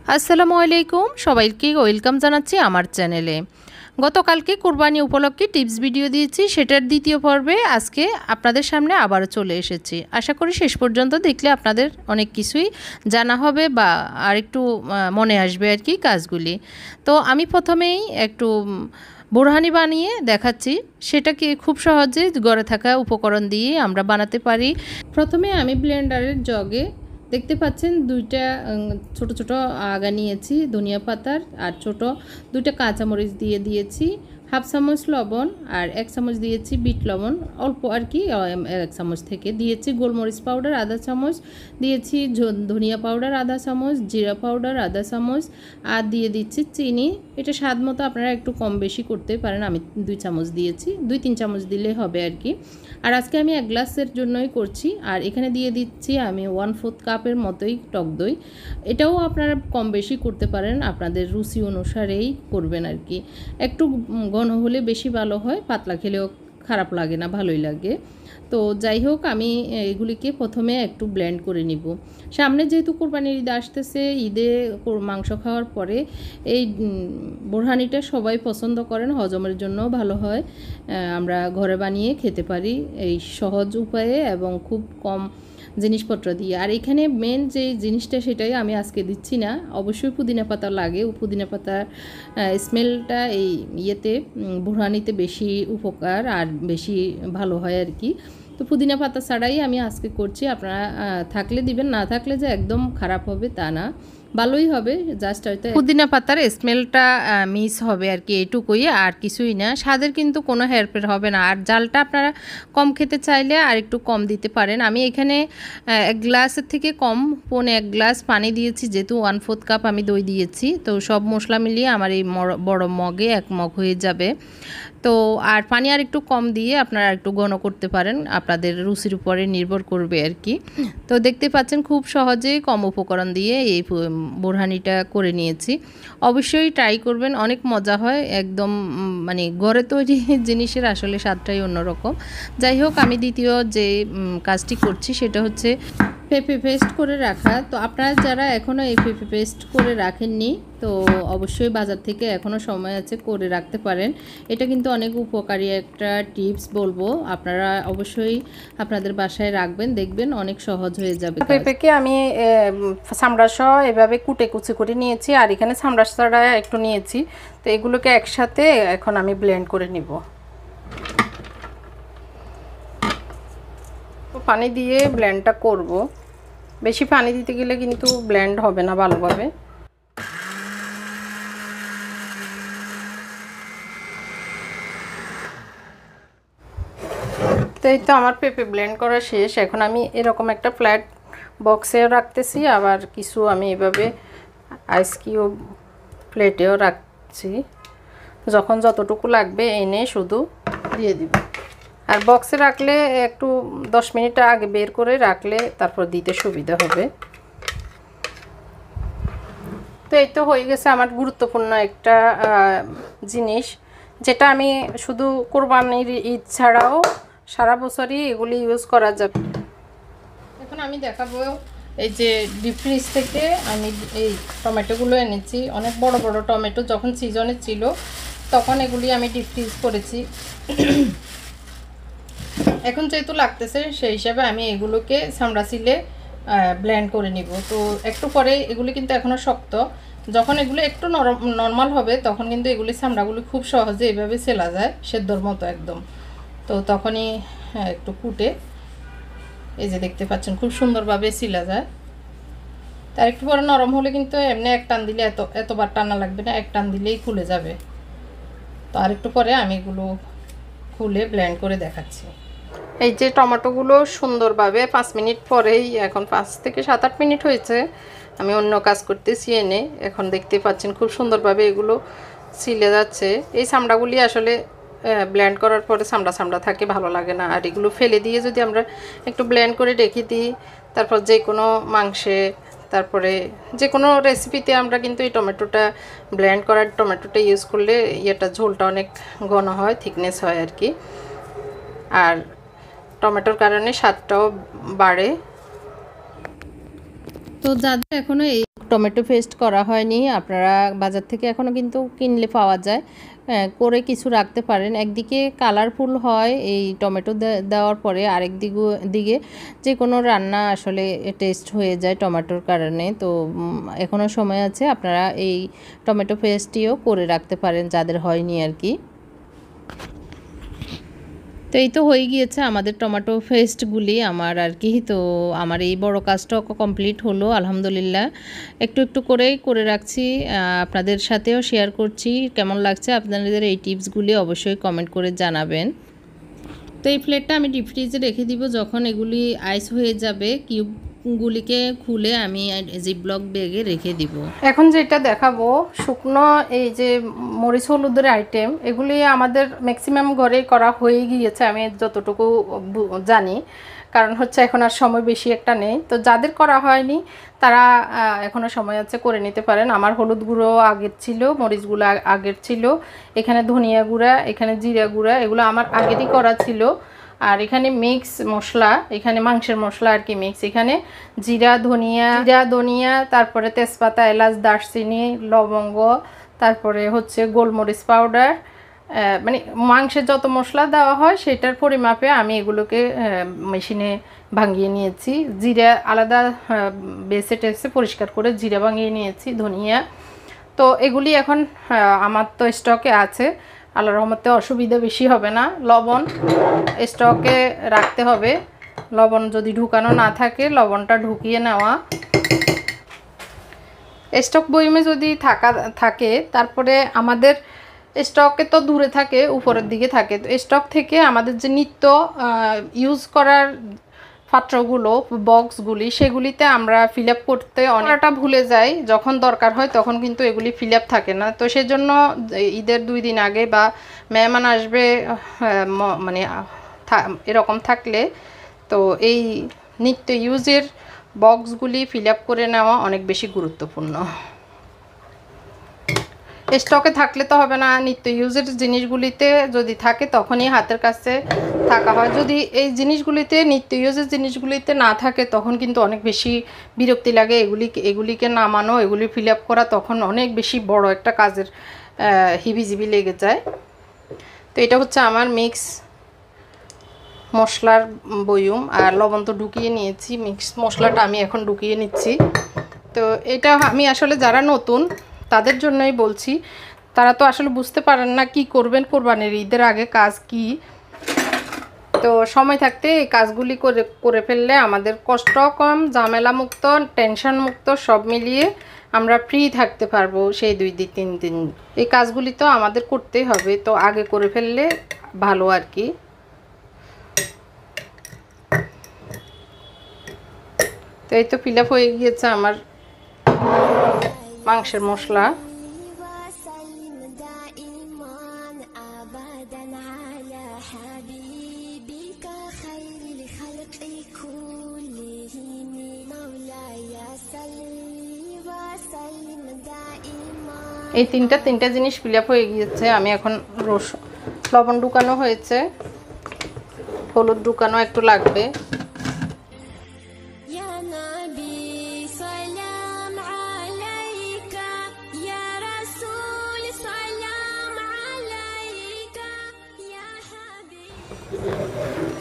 আসসালামু আলাইকুম, সবাইকে ওয়েলকাম জানাচ্ছি আমার চ্যানেলে। গতকালকে কোরবানি উপলক্ষে টিপস ভিডিও দিয়েছি, সেটার দ্বিতীয় পর্বে আজকে আপনাদের সামনে আবারও চলে এসেছি। আশা করি শেষ পর্যন্ত দেখলে আপনাদের অনেক কিছুই জানা হবে বা আরেকটু মনে আসবে আর কি কাজগুলি। তো আমি প্রথমেই একটু বোরহানি বানিয়ে দেখাচ্ছি, সেটাকে খুব সহজে ঘরে থাকা উপকরণ দিয়ে আমরা বানাতে পারি। প্রথমে আমি ব্লেন্ডারের জগে দেখতে পাচ্ছেন দুইটা ছোট ছোট আগা নিয়েছি ধনিয়া পাতার, আর ছোট দুইটা কাঁচামরিচ দিয়ে দিয়েছি, হাফ চামচ লবণ আর 1 চামচ দিয়েছি বিট লবণ, অল্প আর কি 1 চামচ থেকে দিয়েছি গোলমরিচ পাউডার আধা চামচ, দিয়েছি ধনিয়া পাউডার আধা চামচ, জিরা পাউডার আধা চামচ, আর দিয়ে দিচ্ছি চিনি। এটা স্বাদ মতো আপনারা একটু কম বেশি করতে পারেন, আমি 2 চামচ দিয়েছি, 2-3 চামচ দিলে হবে আর কি। আর আজকে আমি 1 গ্লাসের জন্যই করছি। আর এখানে দিয়ে দিচ্ছি আমি 1/4 কাপের মতোই টক দই। এটাও আপনারা কম বেশি করতে পারেন, আপনাদের রুচি অনুসারেই করবেন আর কি। একটু ঘন হলে বেশি ভালো হয়, পাতলা খেলেও খারাপ লাগে না, ভালোই লাগে। তো যাই হোক, আমি এগুলিকে প্রথমে একটু ব্লেন্ড করে নিব। সামনে যেহেতু কোরবানির ঈদ আসতেছে, ঈদে মাংস খাওয়ার পরে এই বোরহানিটা সবাই পছন্দ করেন, হজমের জন্যও ভালো হয়। আমরা ঘরে বানিয়ে খেতে পারি এই সহজ উপায়ে এবং খুব কম জিনিসপত্র দিয়ে। আর এখানে মেন যে জিনিসটা সেটাই আমি আজকে দিচ্ছি না, অবশ্যই পুদিনা পাতা লাগে। পুদিনা পাতার স্মেলটা এই ইয়েতে বোরহানিতে বেশি উপকার আর বেশি ভালো হয় আর কি। তো পুদিনা পাতা ছাড়াই আমি আজকে করছি, আপনারা থাকলে দিবেন, না থাকলে যে একদম খারাপ হবে তা না, ভালোই হবে। জাস্ট হয়তো পুদিনা পাতার স্মেলটা মিস হবে আর কি, এটুকুই, আর কিছুই না। স্বাদের কিন্তু কোনো হেরফের হবে না। আর জালটা আপনারা কম খেতে চাইলে আর একটু কম দিতে পারেন। আমি এখানে 1 গ্লাসের থেকে কম 1 গ্লাস পানি দিয়েছি, যেহেতু 1/4 কাপ আমি দই দিয়েছি। তো সব মশলা মিলিয়ে আমার এই বড় মগে 1 মগ হয়ে যাবে। তো আর পানি আর একটু কম দিয়ে আপনারা একটু ঘন করতে পারেন, আপনাদের রুচির উপরে নির্ভর করবে আর কি। তো দেখতে পাচ্ছেন খুব সহজে কম উপকরণ দিয়ে এই বোরহানিটা করে নিয়েছি। অবশ্যই ট্রাই করবেন, অনেক মজা হয় একদম, মানে ঘরে তৈরি জিনিসের আসলে স্বাদটাই অন্যরকম। যাই হোক, আমি দ্বিতীয় যে কাজটি করছি সেটা হচ্ছে পেঁপে পেস্ট করে রাখা। তো আপনারা যারা এখনও এই পেঁপে পেস্ট করে রাখেননি, তো অবশ্যই বাজার থেকে এখনও সময় আছে, করে রাখতে পারেন। এটা কিন্তু অনেক উপকারী একটা টিপস বলবো, আপনারা অবশ্যই আপনাদের বাসায় রাখবেন, দেখবেন অনেক সহজ হয়ে যাবে। পেঁপেকে আমি চামড়াসহ এভাবে কুচি করে নিয়েছি, আর এখানে চামড়াটা একটু নিয়েছি। তো এগুলোকে একসাথে এখন আমি ব্লেন্ড করে নিব। পানি দিয়ে ব্লেন্ডটা করব, বেশি পানি দিতে গেলে কিন্তু ব্লেন্ড হবে না ভালোভাবে। তো এই তো আমার পেঁপে ব্লেন্ড করা শেষ। এখন আমি এরকম একটা ফ্ল্যাট বক্সেও রাখতেছি, আবার কিছু আমি এভাবে আইস কিউব প্লেটেও রাখছি। যখন যতটুকু লাগবে এনে শুধু দিয়ে দিব। আর বক্সে রাখলে একটু 10 মিনিট আগে বের করে রাখলে তারপর দিতে সুবিধা হবে। তো এই তো হয়ে গেছে আমার গুরুত্বপূর্ণ একটা জিনিস, যেটা আমি শুধু কোরবানির ঈদ ছাড়াও সারা বছরই এগুলি ইউজ করা যাবে। এখন আমি দেখাবো এই যে ডিপ ফ্রিজ থেকে আমি এই টমেটোগুলো এনেছি, অনেক বড় বড় টমেটো, যখন সিজনে ছিল তখন এগুলি আমি ডিপ ফ্রিজ করেছি। এখন যেহেতু লাগতেছে সেই হিসাবে আমি এগুলোকে চামড়া ছিলে ব্লেন্ড করে নিব। তো একটু পরে এগুলি কিন্তু এখনও শক্ত, যখন এগুলো একটু নরমাল হবে তখন কিন্তু এগুলি চামড়াগুলি খুব সহজে এভাবে ছেলা যায়, সেদ্ধর মতো একদম। তো তখনই একটু কুটে এই যে দেখতে পাচ্ছেন খুব সুন্দরভাবে ছিলা যায়। তার একটু পরে নরম হলে কিন্তু এমনি এক টান দিলে এতবার টানা লাগবে না, এক টান দিলেই খুলে যাবে। তো আর একটু পরে আমি এগুলো খুলে ব্লেন্ড করে দেখাচ্ছি। এই যে টমেটোগুলো সুন্দরভাবে 5 মিনিট পরেই, এখন 5 থেকে 7-8 মিনিট হয়েছে, আমি অন্য কাজ করতেছি এনে। এখন দেখতে পাচ্ছেন খুব সুন্দরভাবে এগুলো ছিলে যাচ্ছে। এই চামড়াগুলি আসলে ব্লেন্ড করার পরে চামড়া থাকে, ভালো লাগে না। আর এগুলো ফেলে দিয়ে যদি আমরা একটু ব্লেন্ড করে রেখে দিই, তারপর যে কোনো মাংসে, তারপরে যে কোনো রেসিপিতে আমরা কিন্তু এই টমেটোটা ব্লেন্ড করার টমেটোটা ইউজ করলে ইয়েটা ঝোলটা অনেক ঘন হয়, থিকনেস হয় আর কি। আর টমেটোর কারণে স্বাদটাও বাড়ে। তো যাদের এখনও এই টমেটো পেস্ট করা হয়নি, আপনারা বাজার থেকে এখনও কিন্তু কিনলে পাওয়া যায়, করে কিছু রাখতে পারেন। একদিকে কালারফুল হয় এই টমেটো দেওয়ার পরে, আরেক দিকে যে কোনো রান্না আসলে টেস্ট হয়ে যায় টমেটোর কারণে। তো এখনও সময় আছে, আপনারা এই টমেটো পেস্টটিও করে রাখতে পারেন যাদের হয়নি আর কি। তো এই তো হয়ে গিয়েছে আমাদের টমেটো পেস্টগুলি আমার আর কি। তো আমার এই বড় কাজটাও কমপ্লিট হলো আলহামদুলিল্লাহ। একটু একটু করেই করে রাখছি, আপনাদের সাথেও শেয়ার করছি। কেমন লাগছে আপনাদের এই টিপসগুলি অবশ্যই কমেন্ট করে জানাবেন। তো এই প্লেটটা আমি ডিপ ফ্রিজে রেখে দিব, যখন এগুলি আইস হয়ে যাবে কিউবগুলিকে খুলে আমি জিপলক ব্যাগে রেখে দিব। এখন যেটা দেখাবো শুকনো এই যে মরিচ হলুদের আইটেম, এগুলি আমাদের ম্যাক্সিমাম ঘরেই করা হয়ে গিয়েছে আমি যতটুকু জানি, কারণ হচ্ছে এখন আর সময় বেশি একটা নেই। তো যাদের করা হয়নি তারা এখনও সময় আছে, করে নিতে পারেন। আমার হলুদ গুঁড়ো আগের ছিল, মরিচ গুঁড়ো আগের ছিল, এখানে ধনিয়া গুঁড়া, এখানে জিরা গুঁড়া, এগুলো আমার আগেরই করা ছিল। আর এখানে মিক্স মশলা, এখানে মাংসের মশলা আর কি মিক্স, এখানে জিরা ধনিয়া, তারপরে তেজপাতা, এলাচ, দারচিনি, লবঙ্গ, তারপরে হচ্ছে গোলমরিচ পাউডার, মানে মাংসের যত মশলা দেওয়া হয় সেটার পরিমাপে আমি এগুলোকে মেশিনে ভাঙিয়ে নিয়েছি। জিরা আলাদা বেছে টেসে পরিষ্কার করে জিরা ভাঙিয়ে নিয়েছি, ধনিয়া। তো এগুলি এখন আমার তো স্টকে আছে, আল্লাহর রহমতে অসুবিধা বেশি হবে না। লবণ স্টকে রাখতে হবে, লবণ যদি ঢুকানো না থাকে লবণটা ঢুকিয়ে নেওয়া। স্টক বয়মে যদি থাকে তারপরে আমাদের স্টকে তো দূরে থাকে, উপরের দিকে থাকে। তো স্টক থেকে আমাদের যে নিত্য ইউজ করার পাত্রগুলো, বক্সগুলি, সেগুলিতে আমরা ফিল আপ করতে অনেকটা ভুলে যাই। যখন দরকার হয় তখন কিন্তু এগুলি ফিল আপ থাকে না। তো সেজন্য ঈদের 2 দিন আগে বা মেহমান আসবে মানে এরকম থাকলে তো এই নিত্য ইউজের বক্সগুলি ফিল আপ করে নেওয়া অনেক বেশি গুরুত্বপূর্ণ। স্টকে থাকলে তো হবে না, নিত্য ইউজের জিনিসগুলিতে যদি থাকে তখনই হাতের কাছে থাকা হয়। যদি এই জিনিসগুলিতে, নিত্য ইউজের জিনিসগুলিতে না থাকে তখন কিন্তু অনেক বেশি বিরক্তি লাগে। এগুলিকে নামানো, এগুলি ফিল আপ করা তখন অনেক বেশি বড় একটা কাজের হিবিজিবি লেগে যায়। তো এটা হচ্ছে আমার মিক্স মশলার বয়ম, আর লবণ তো ঢুকিয়ে নিয়েছি, মিক্স মশলাটা আমি এখন ঢুকিয়ে নিচ্ছি। তো এটা আমি আসলে যারা নতুন তাদের জন্যই বলছি, তারা তো আসলে বুঝতে পারেন না কি করবেন কোরবানির ঈদের আগে কাজ কি। তো সময় থাকতে এই কাজগুলি করে ফেললে আমাদের কষ্ট কম, ঝামেলা মুক্ত, টেনশন মুক্ত, সব মিলিয়ে আমরা ফ্রি থাকতে পারবো সেই 2-3 দিন। এই কাজগুলি তো আমাদের করতেই হবে, তো আগে করে ফেললে ভালো আর কি। তো এই তো ফিল আপ হয়ে গিয়েছে আমার মাংসের মশলা। এই তিনটা জিনিস ফিল আপ হয়ে গিয়েছে। আমি এখন লবণ ঢুকানো হয়েছে, হলুদ ঢুকানো একটু লাগবে।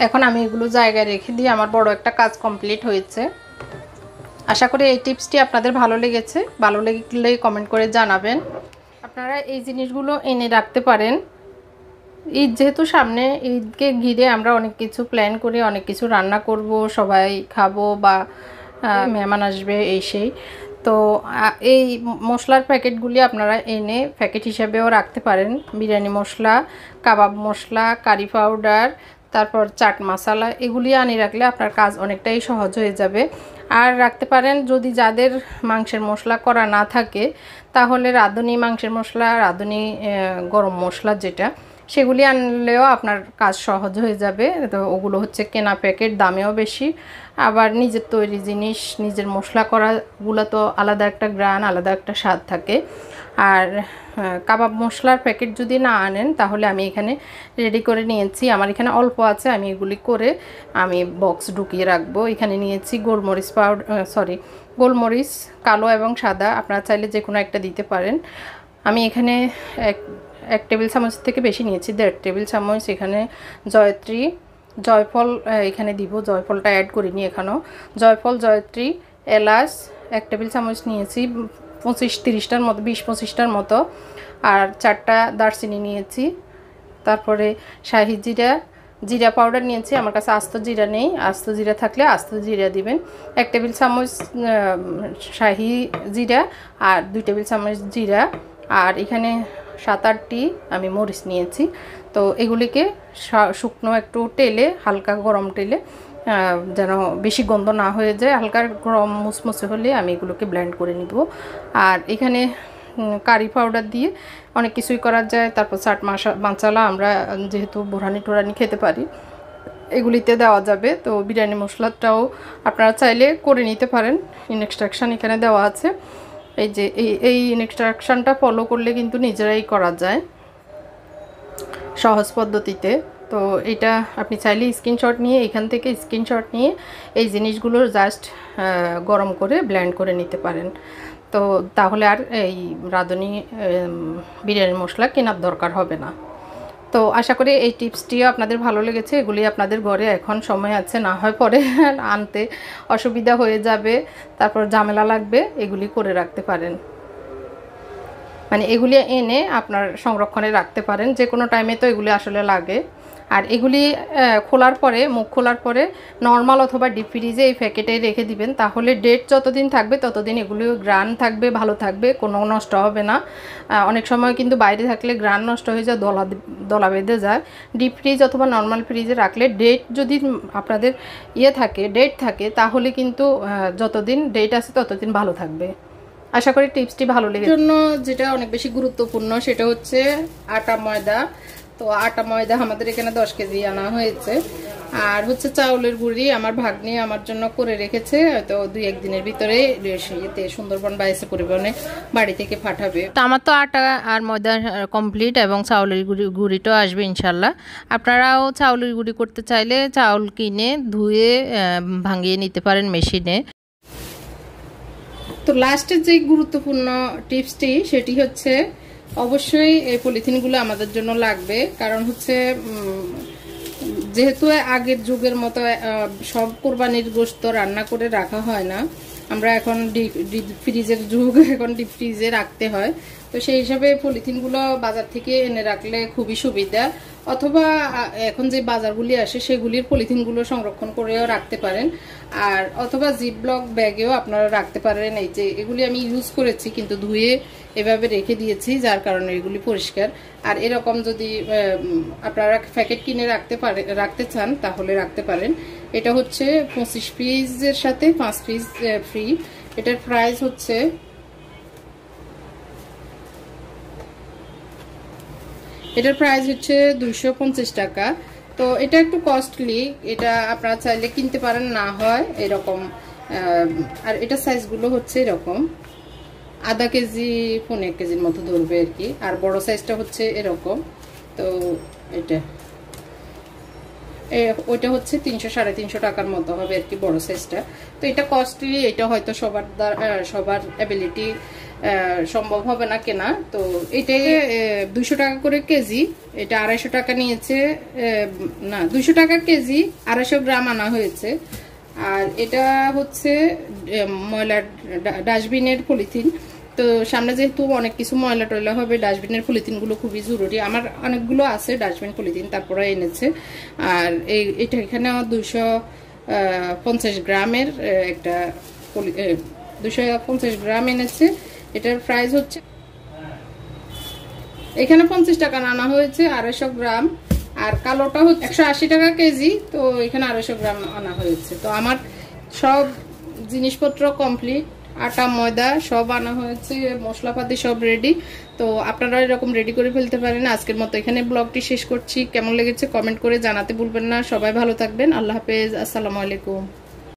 এখন আমি এগুলো জায়গায় রেখে দিয়ে আমার বড় একটা কাজ কমপ্লিট হয়েছে। আশা করি এই টিপসটি আপনাদের ভালো লেগেছে। ভালো লাগলে কমেন্ট করে জানাবেন। আপনারা এই জিনিসগুলো এনে রাখতে পারেন। ঈদ যেহেতু সামনে, ঈদকে ঘিরে আমরা অনেক কিছু প্ল্যান করি, অনেক কিছু রান্না করব, সবাই খাবো বা মেহমান আসবে এই সেই। তো এই মশলার প্যাকেটগুলি আপনারা এনে প্যাকেট হিসাবেও রাখতে পারেন। বিরিয়ানি মশলা, কাবাব মশলা, কারি পাউডার, তারপর চাট মশলা, এগুলি আনি রাখলে আপনার কাজ অনেকটাই সহজ হয়ে যাবে। আর রাখতে পারেন যদি যাদের মাংসের মশলা করা না থাকে তাহলে রাঁধুনি মাংসের মশলা, রাঁধুনি গরম মশলা যেটা, সেগুলি আনলেও আপনার কাজ সহজ হয়ে যাবে। তো ওগুলো হচ্ছে কেনা প্যাকেট, দামেও বেশি, আবার নিজের তৈরি জিনিস, নিজের মশলা করাগুলো তো আলাদা একটা গ্রান, আলাদা একটা স্বাদ থাকে। আর কাবাব মশলার প্যাকেট যদি না আনেন তাহলে আমি এখানে রেডি করে নিয়েছি। আমার এখানে অল্প আছে, আমি এগুলি করে আমি বক্স ঢুকিয়ে রাখবো। এখানে নিয়েছি গোলমরিচ পাউডার, গোলমরিচ কালো এবং সাদা, আপনারা চাইলে যে কোনো একটা দিতে পারেন। আমি এখানে এক টেবিল চামচ থেকে বেশি নিয়েছি, 1.5 টেবিল চামচ। এখানে জয়ত্রী, জয়ফল এখানে দিব, জয়ফলটা অ্যাড করিনি এখানেও। জয়ফল, জয়ত্রী, এলাচ 1 টেবিল চামচ নিয়েছি, 25-30টার মতো, 20-25টার মতো। আর 4টা দারচিনি নিয়েছি। তারপরে শাহি জিরা, জিরা পাউডার নিয়েছি। আমার কাছে আস্ত জিরা নেই, আস্ত জিরা থাকলে আস্ত জিরা দিবেন। 1 টেবিল চামচ শাহি জিরা আর 2 টেবিল চামচ জিরা। আর এখানে 7-8টি আমি মরিচ নিয়েছি। তো এগুলিকে শুকনো একটু তেলে, হালকা গরম তেলে, যেন বেশি গন্ধ না হয়ে যায়, হালকা গরম মুসমুসে হলে আমি এগুলোকে ব্লেন্ড করে নিব। আর এখানে কারি পাউডার দিয়ে অনেক কিছুই করা যায়। তারপর চাট মশলা, আমরা যেহেতু বোরহানি টোরানি খেতে পারি, এগুলিতে দেওয়া যাবে। তো বিরিয়ানি মশলাটাও আপনারা চাইলে করে নিতে পারেন, ইনস্ট্রাকশান এখানে দেওয়া আছে। এই যে এই ইনস্ট্রাকশানটা ফলো করলে কিন্তু নিজেরাই করা যায় সহজ পদ্ধতিতে। তো এটা আপনি চাইলে স্ক্রিনশট নিয়ে, এখান থেকে স্ক্রিনশট নিয়ে এই জিনিসগুলোর জাস্ট গরম করে ব্লেন্ড করে নিতে পারেন। তো তাহলে আর এই রাঁধুনি বিরিয়ানি মশলা কেনার দরকার হবে না। তো আশা করি এই টিপসটিও আপনাদের ভালো লেগেছে। এগুলি আপনাদের ঘরে এখন সময় আছে, না হয় পরে আনতে অসুবিধা হয়ে যাবে, তারপর ঝামেলা লাগবে, এগুলি করে রাখতে পারেন। মানে এগুলি এনে আপনার সংরক্ষণে রাখতে পারেন, যে কোনো টাইমে তো এগুলি আসলে লাগে। আর এগুলি খোলার পরে, মুখ খোলার পরে নর্মাল অথবা ডিপ ফ্রিজে এই প্যাকেটে রেখে দিবেন, তাহলে ডেট যতদিন থাকবে ততদিন এগুলি গ্রান থাকবে, ভালো থাকবে, কোনো নষ্ট হবে না। অনেক সময় কিন্তু বাইরে থাকলে গ্রান নষ্ট হয়ে যায়, দলা বেঁধে যায়। ডিপ ফ্রিজ অথবা নর্মাল ফ্রিজে রাখলে ডেট যদি আপনাদের ডেট থাকে, তাহলে কিন্তু যতদিন ডেট আছে ততদিন ভালো থাকবে। আশা করি টিপসটি ভালো লেগেছে। জন্য যেটা অনেক বেশি গুরুত্বপূর্ণ সেটা হচ্ছে আটা ময়দা। তো আটা ময়দা আমাদের এখানে 10 কেজি আনা হয়েছে। আর হচ্ছে চাউলের গুঁড়ি, আমার ভাগ্নি আমার জন্য করে রেখেছে, হয়তো 2-1 দিনের ভিতরে সুন্দরবন বা এসে পরিবহনে বাড়ি থেকে পাঠাবে। তো আমার তো আটা আর ময়দা কমপ্লিট, এবং চাউলের গুঁড়িটাও আসবে ইনশাল্লাহ। আপনারাও চাউলের গুঁড়ি করতে চাইলে চাউল কিনে ধুয়ে ভাঙিয়ে নিতে পারেন মেশিনে। তো লাস্টের যে গুরুত্বপূর্ণ টিপসটি সেটি হচ্ছে, অবশ্যই এই পলিথিনগুলো আমাদের জন্য লাগবে। কারণ হচ্ছে যেহেতু আগের যুগের মতো সব কোরবানির গোশত রান্না করে রাখা হয় না, আমরা এখন ডিপ ফ্রিজের যুগ, এখন ডিপ ফ্রিজে রাখতে হয়। তো সেই হিসাবে পলিথিনগুলো বাজার থেকে এনে রাখলে খুবই সুবিধা। অথবা এখন যে বাজারগুলি আসে সেগুলির পলিথিনগুলো সংরক্ষণ করেও রাখতে পারেন। আর অথবা জিপলক ব্যাগেও আপনারা রাখতে পারেন। এই যে এগুলি আমি ইউজ করেছি, কিন্তু ধুয়ে এভাবে রেখে দিয়েছি, যার কারণে এগুলি পরিষ্কার। আর এরকম যদি আপনারা প্যাকেট কিনে রাখতে চান তাহলে রাখতে পারেন। এটা হচ্ছে 25 পিসের সাথে 5 পিস ফ্রি। এটার প্রাইস হচ্ছে এটার প্রাইস হচ্ছে 250 টাকা। তো এটা একটু কস্টলি, এটা আপনারা চাইলে কিনতে পারেন, না হয় এরকম। আর এটা সাইজগুলো হচ্ছে এরকম, আধা কেজি 1.5 কেজির মতো ধরবে আর কি। আর বড় সাইজটা হচ্ছে এরকম। তো ওইটা হচ্ছে 300-350 টাকার মতো হবে আর কি, বড় সাইজটা। তো এটা কস্টলি, এটা হয়তো সবার অ্যাবিলিটি সম্ভব হবে না কেনা। তো এটা 200 টাকা করে কেজি, এটা 250 টাকা নিয়েছে, না 200 টাকা কেজি, 250 গ্রাম আনা হয়েছে। আর এটা হচ্ছে ময়লার ডাস্টবিনের পলিথিন। তো সামনে যেহেতু অনেক কিছু ময়লা টয়লা হবে, ডাস্টবিনের পলিথিনগুলো খুবই জরুরি। আমার অনেকগুলো আছে ডাস্টবিন পলিথিন, তারপরে এনেছে। আর এটা এখানে 250 গ্রামের একটা 250 গ্রাম এনেছে। এটার প্রাইস হচ্ছে, এখানে 50 টাকা আনা হয়েছে 250 গ্রাম। আর কালোটা হচ্ছে 180 টাকা কেজি, তো এখানে 250 গ্রাম আনা হয়েছে। তো আমার সব জিনিসপত্র কমপ্লিট। আটা ময়দা সব আনা হয়েছে, মশলাপাতি সব রেডি। তো আপনারা এরকম রেডি করে ফেলতে পারেন। আজকের মতো এখানে ব্লগটি শেষ করছি। কেমন লেগেছে কমেন্ট করে জানাতে ভুলবেন না। সবাই ভালো থাকবেন। আল্লাহ হাফেজ, আসসালামু আলাইকুম।